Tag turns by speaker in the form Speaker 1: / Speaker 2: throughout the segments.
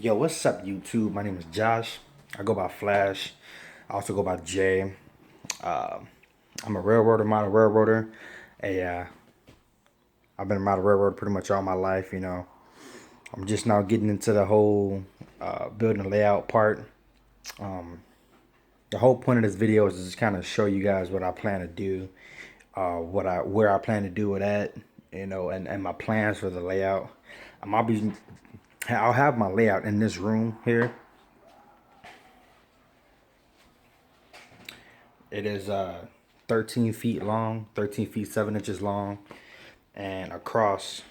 Speaker 1: Yo, what's up, YouTube? My name is Josh. I go by Flash. I also go by Jay. Uh, I'm a railroader, model railroader. A, I've been a model railroader pretty much all my life. I'm just now getting into the whole building layout part. The whole point of this video is to just kind of show you guys what I plan to do, where I plan to do it at, and my plans for the layout. I'll have my layout in this room here. It is 13 feet long, 13 feet 7 inches long, and across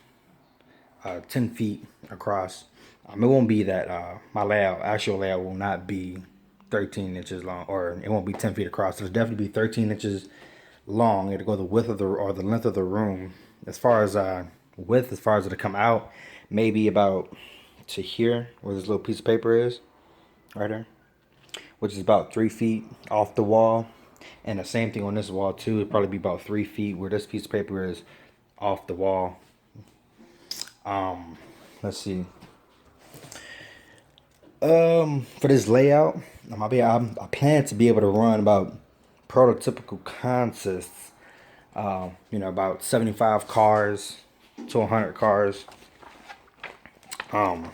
Speaker 1: 10 feet across. It won't be that my actual layout will not be 13 inches long, or it won't be 10 feet across. It'll definitely be 13 inches long. It'll go the width of the length of the room. As far as width, as far as it'll come out, maybe about to here where this little piece of paper is, right there, which is about 3 feet off the wall. And the same thing on this wall too. It'd probably be about 3 feet where this piece of paper is off the wall. Let's see. For this layout, I plan to be able to run about prototypical consists. About 75 cars to 100 cars. I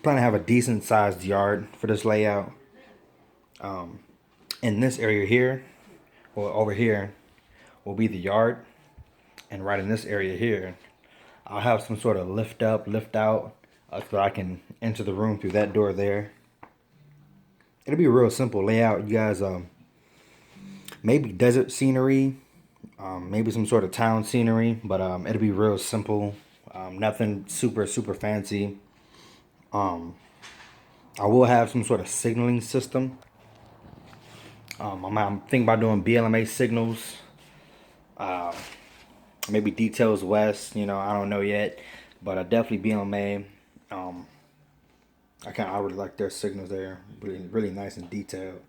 Speaker 1: plan to have a decent sized yard for this layout. In this area here, or over here, will be the yard, and right in this area here, I'll have some sort of lift up, lift out, so I can enter the room through that door there. It'll be a real simple layout, you guys. Maybe desert scenery, maybe some sort of town scenery, but it'll be real simple. Nothing super fancy. I will have some sort of signaling system. I'm thinking about doing BLMA signals. Maybe Details West, I don't know yet. But definitely BLMA. I really like their signals there. Really nice and detailed.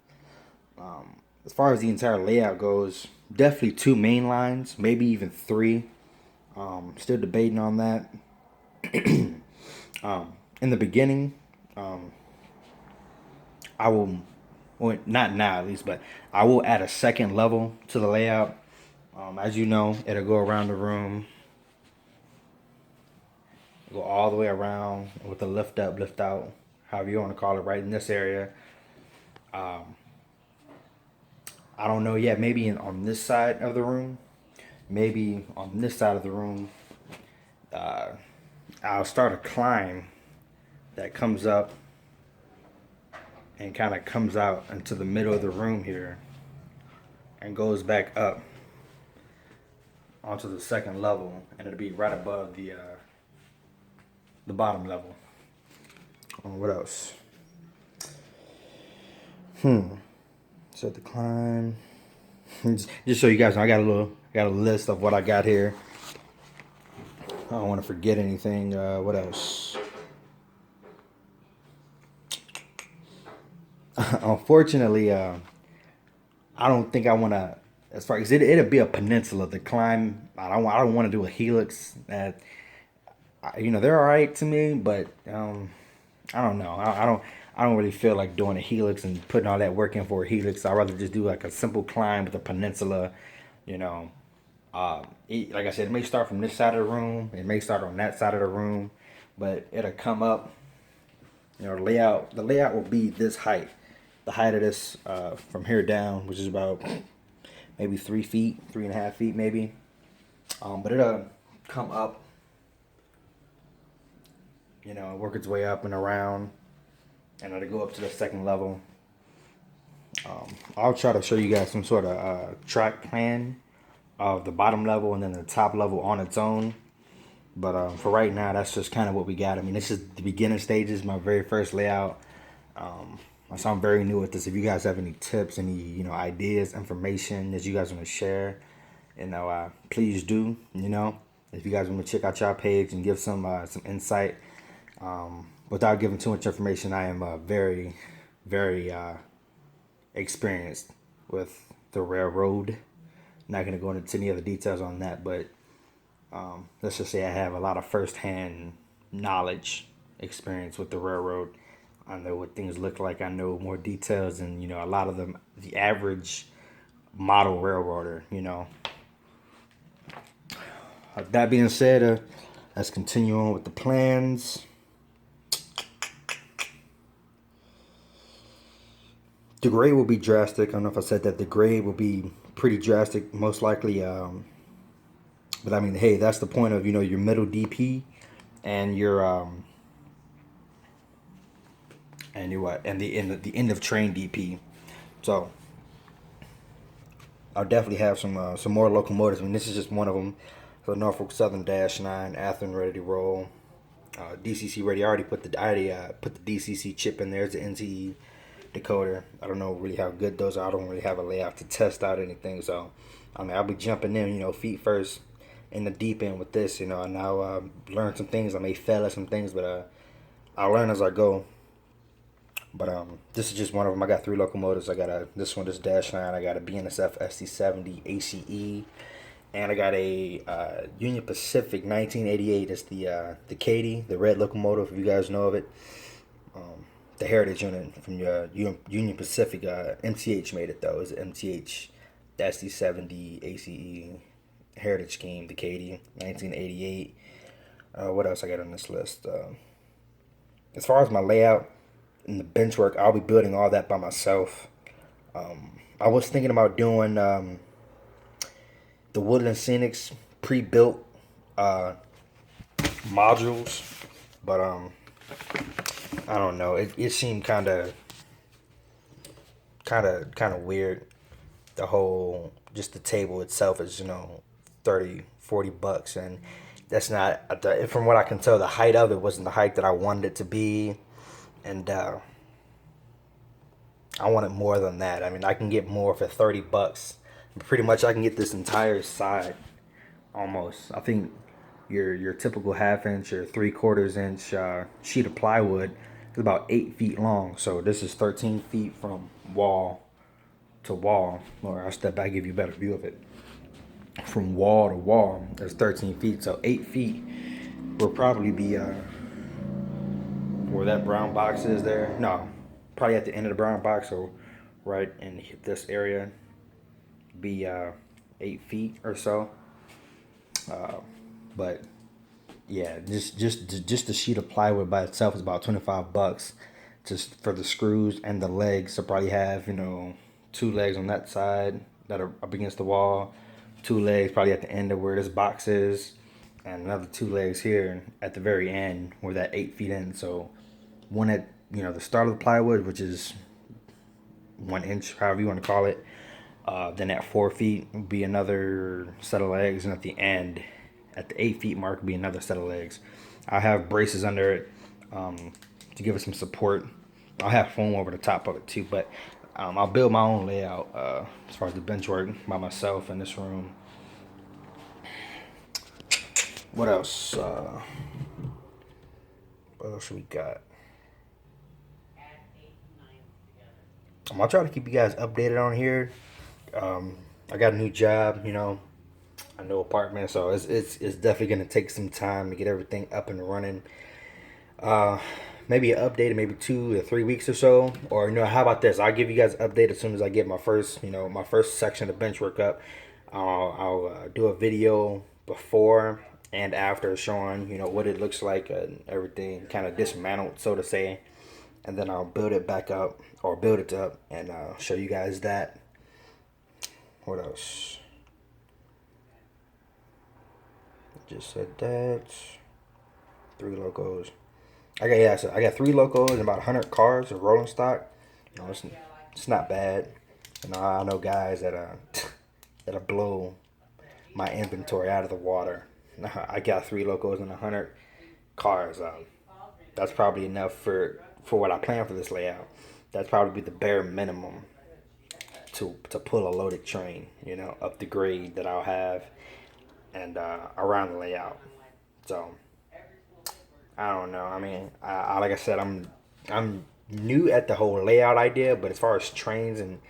Speaker 1: As far as the entire layout goes, definitely 2 main lines, maybe even 3. Still debating on that. In the beginning, I will, well, not now at least, but I will add a second level to the layout. As you know, it'll go around the room, go all the way around with the lift up, lift out, however you want to call it, right in this area. I don't know yet, maybe on this side of the room, maybe on this side of the room, I'll start a climb that comes up and kind of comes out into the middle of the room here and goes back up onto the second level, and it'll be right above the bottom level. What else? So the climb. Just so you guys know, I got a list of what I got here. I don't want to forget anything. What else? Unfortunately, I don't think I want to. As far as it'll be a peninsula. The climb, I don't want to do a helix. They're all right to me, but I don't know. I don't really feel like doing a helix and putting all that work in for a helix. I'd rather just do like a simple climb with a peninsula. Like I said, it may start from this side of the room. It may start on that side of the room, but it'll come up. The layout will be this height. The height of this from here down, which is about maybe 3 feet, 3.5 feet maybe. But it'll come up, work its way up and around, and it'll go up to the second level. I'll try to show you guys some sort of track plan of the bottom level and then the top level on its own. But for right now, that's just kind of what we got. I mean, this is the beginning stages, my very first layout. So I'm very new at this. If you guys have any tips, any ideas, information that you guys want to share, please do. If you guys want to check out your page and give some insight, without giving too much information, I am very experienced with the railroad. Not going to go into any other details on that, but Let's just say I have a lot of firsthand knowledge, experience with the railroad. I know what things look like. I know more details than a lot of them. The average model railroader. That being said, let's continue on with the plans. The grade will be drastic. I don't know if I said that. The grade will be pretty drastic, most likely. But I mean, hey, that's the point of your middle DP and your what and the end of train DP. So I'll definitely have some more locomotives. I mean, this is just one of them. So Norfolk Southern -9, Athearn ready to roll. DCC ready. I already put the DCC chip in there. It's the NTE decoder. I don't know really how good those are. I don't really have a layout to test out anything. So I mean, I'll be jumping in, feet first in the deep end with this, and I'll learn some things. I may fail at some things, but I'll learn as I go. But this is just one of them. I got 3 locomotives. I got this -9. I got a BNSF ST70 ACE, and I got a Union Pacific 1988. It's the Katy, the red locomotive. If you guys know of it, the heritage unit from Union Pacific. MTH made it though. It's MTH, the ST70 ACE heritage scheme, the Katy 1988. What else I got on this list? As far as my layout and the benchwork, I'll be building all that by myself. I was thinking about doing the Woodland Scenics pre-built modules, but I don't know. It seemed kind of weird. The whole just the table itself is 30-40 bucks, and that's not from what I can tell. The height of it wasn't the height that I wanted it to be, and I wanted more than that. I mean, I can get more for 30 bucks. Pretty much, I can get this entire side almost. I think your typical half-inch or 3/4 inch sheet of plywood is about 8 feet long. So this is 13 feet from wall to wall. Or I'll step back, give you a better view of it. From wall to wall, there's 13 feet. So 8 feet will probably be where that brown box is there. No, probably at the end of the brown box, or right in this area, be 8 feet or so. But yeah, just the sheet of plywood by itself is about 25 bucks, just for the screws and the legs. So probably have 2 legs on that side that are up against the wall, 2 legs probably at the end of where this box is, and another 2 legs here at the very end where that 8 feet in. So one at the start of the plywood, which is 1 inch, however you want to call it. Then at 4 feet would be another set of legs, and at the end, at the 8 feet mark, would be another set of legs. I'll have braces under it to give it some support. I'll have foam over the top of it too, but I'll build my own layout as far as the bench work by myself in this room. What else? What else we got? I'm gonna try to keep you guys updated on here. I got a new job, a new apartment, so it's definitely gonna take some time to get everything up and running. Maybe an update in maybe 2 or 3 weeks or so, or how about this? I'll give you guys an update as soon as I get my first section of bench work up. I'll do a video before and after showing what it looks like and everything kind of dismantled, so to say, and then I'll build it back up or build it up and show you guys that. What else? Just said that. 3 locos. I got 3 locos and about 100 cars of rolling stock. It's not bad. I know guys that'll blow my inventory out of the water. I got 3 locos and 100 cars. That's probably enough for what I plan for this layout. That's probably the bare minimum to pull a loaded train, up the grade that I'll have and around the layout. So I don't know. I mean, like I said, I'm new at the whole layout idea, but as far as trains and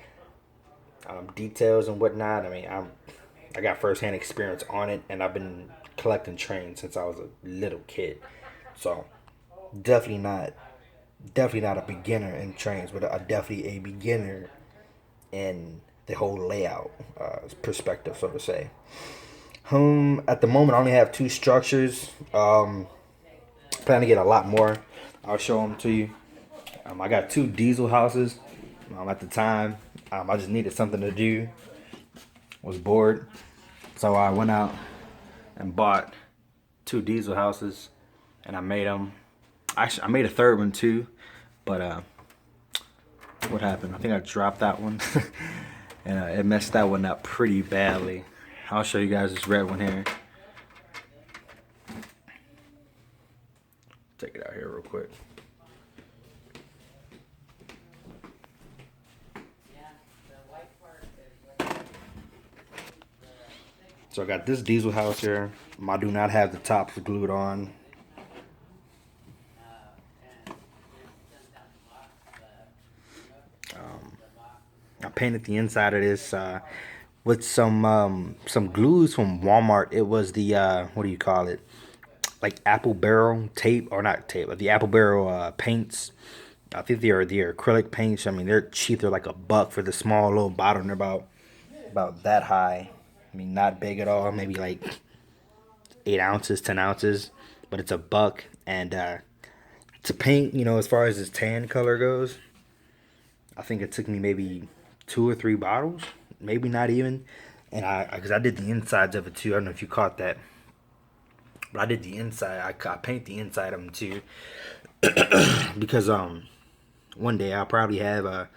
Speaker 1: details and whatnot, I mean, I got firsthand experience on it, and I've been collecting trains since I was a little kid. So definitely not definitely not a beginner in trains, but definitely a beginner in the whole layout perspective, so to say. At the moment, I only have two structures. Plan to get a lot more. I'll show them to you. I got two diesel houses. At the time, I just needed something to do. Was bored, so I went out and bought two diesel houses, and I made them. Actually, I made a third one too, but what happened? I think I dropped that one, and it messed that one up pretty badly. I'll show you guys this red one here. Take it out here real quick. So I got this diesel house here. I do not have the tops glued on. I painted the inside of this with some glues from Walmart. It was the what do you call it? Like apple barrel tape, or not tape, but the apple barrel paints. I think they are the acrylic paints. I mean, they're cheap. They're like $1 for the small little bottle. And they're about that high. I mean, not big at all. Maybe like 8 ounces, 10 ounces, but it's $1. And to paint, as far as this tan color goes, I think it took me maybe 2 or 3 bottles, maybe not even. And because I did the insides of it too. I don't know if you caught that, but I did the inside. I paint the inside of them too, because one day I'll probably have a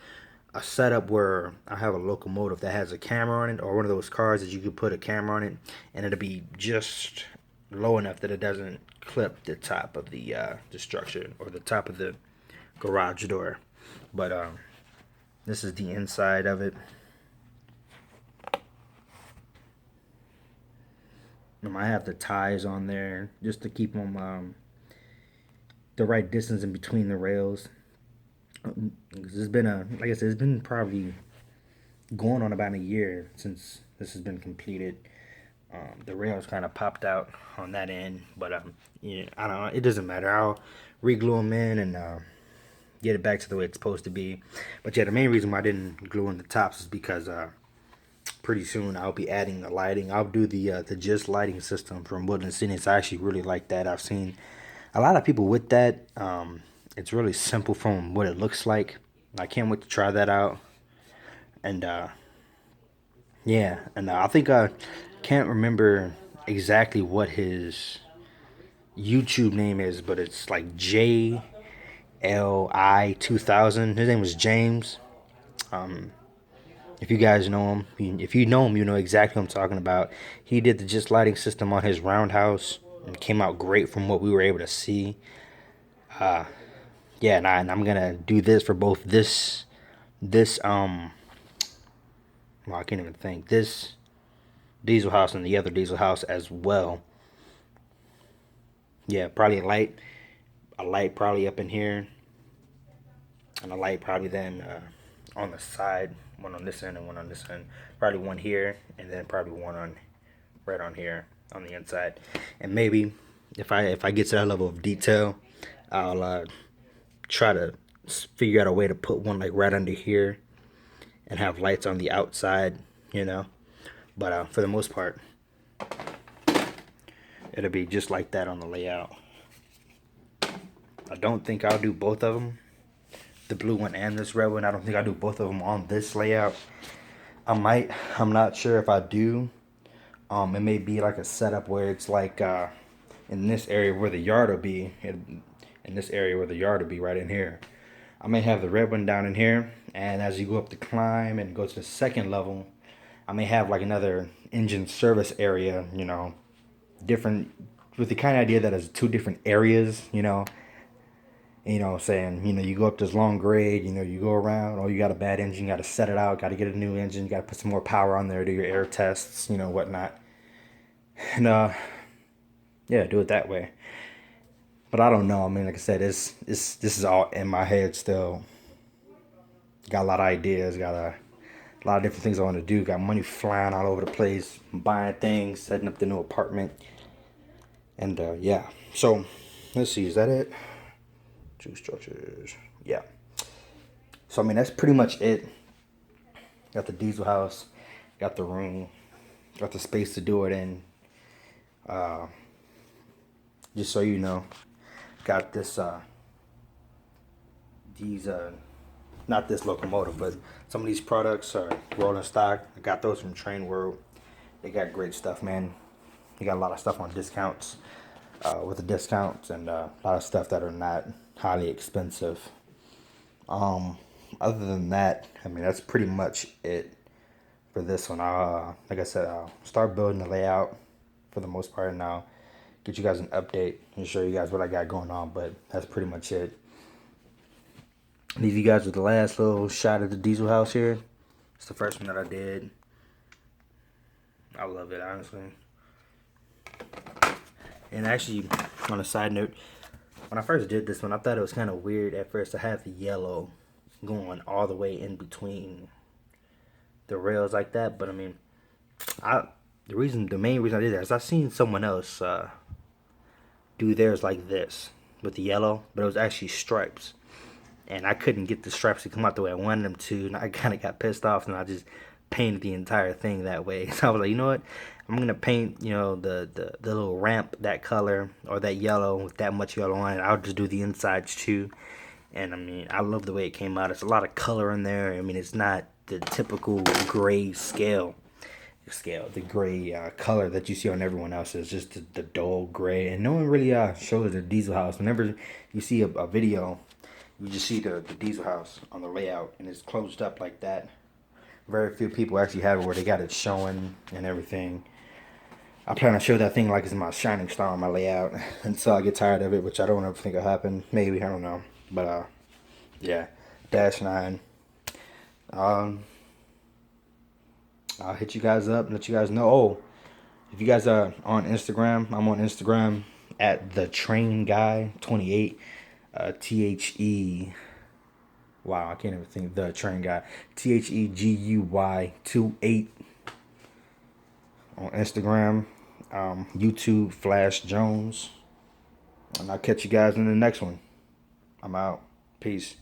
Speaker 1: setup where I have a locomotive that has a camera on it, or one of those cars that you could put a camera on it, and it'll be just low enough that it doesn't clip the top of the structure or the top of the garage door. But this is the inside of it. I have the ties on there just to keep them the right distance in between the rails. It's been like I said, it's been probably going on about a year since this has been completed. The rails kind of popped out on that end, but yeah, I don't know. It doesn't matter. I'll re-glue them in and get it back to the way it's supposed to be. But yeah, the main reason why I didn't glue in the tops is because pretty soon I'll be adding the lighting. I'll do the just lighting system from Woodland Scenics. I actually really like that. I've seen a lot of people with that. It's really simple from what it looks like. I can't wait to try that out. And yeah, and I think I can't remember exactly what his YouTube name is, but it's like JLI 2000. His name was James. If you guys know him, if you know him, you know exactly what I'm talking about. He did the just lighting system on his roundhouse, and it came out great from what we were able to see. Yeah, and I'm gonna do this for both this well, I can't even think, this diesel house and the other diesel house as well. Yeah, probably a light probably up in here, and a light probably then on the side, one on this end and one on this end, probably one here, and then probably one on right on here on the inside. And maybe if I get to that level of detail, I'll try to figure out a way to put one like right under here and have lights on the outside, but for the most part it'll be just like that on the layout. I don't think I'll do both of them, the blue one and this red one. I don't think I'll do both of them on this layout. I might. I'm not sure if I do. It may be like a setup where it's like in this area where the yard will be, in this area where the yard will be right in here. I may have the red one down in here, and as you go up the climb and go to the second level, I may have like another engine service area, different, with the kind of idea that it's two different areas, saying, you go up this long grade, you go around, oh, you got a bad engine, you got to set it out, got to get a new engine, you got to put some more power on there, do your air tests, whatnot. And, yeah, do it that way. But I don't know. I mean, like I said, this is all in my head still. Got a lot of ideas, got a lot of different things I want to do, got money flying all over the place, buying things, setting up the new apartment. And yeah, so let's see, is that it? Two structures. Yeah. So I mean that's pretty much it. Got the diesel house, got the room, got the space to do it in. Just so you know, got this these not this locomotive, but some of these products are rolling stock. I got those from Train World. They got great stuff, man. They got a lot of stuff on discounts, with the discounts, and a lot of stuff that are not highly expensive. Other than that, I mean that's pretty much it for this one. Like I said, I'll start building the layout for the most part, and I'll get you guys an update and show you guys what I got going on. But that's pretty much it. Leave you guys with the last little shot of the diesel house here. It's the first one that I did. I love it, honestly. And actually, on a side note, when I first did this one, I thought it was kind of weird at first to have the yellow going all the way in between the rails like that. But I mean, the main reason I did that is I seen someone else do theirs like this with the yellow, but it was actually stripes, and I couldn't get the stripes to come out the way I wanted them to, and I kind of got pissed off, and I just painted the entire thing that way. So I was like, you know what? I'm gonna paint, the little ramp that color or that yellow with that much yellow on it. I'll just do the insides too. And I mean, I love the way it came out. It's a lot of color in there. I mean, it's not the typical gray the gray color that you see on everyone else. Is just the dull gray, and no one really shows the diesel house. Whenever you see a video, you just see the diesel house on the layout, and it's closed up like that. Very few people actually have it where they got it showing and everything. I plan to show that thing like it's my shining star on my layout until I get tired of it, which I don't ever think will happen. Maybe, I don't know. But yeah, Dash 9. I'll hit you guys up and let you guys know. Oh, if you guys are on Instagram, I'm on Instagram at the Train Guy 28. THE. Wow, I can't even think. The Train Guy. THEGUY 28 on Instagram. YouTube Flash Jones. And I'll catch you guys in the next one. I'm out. Peace.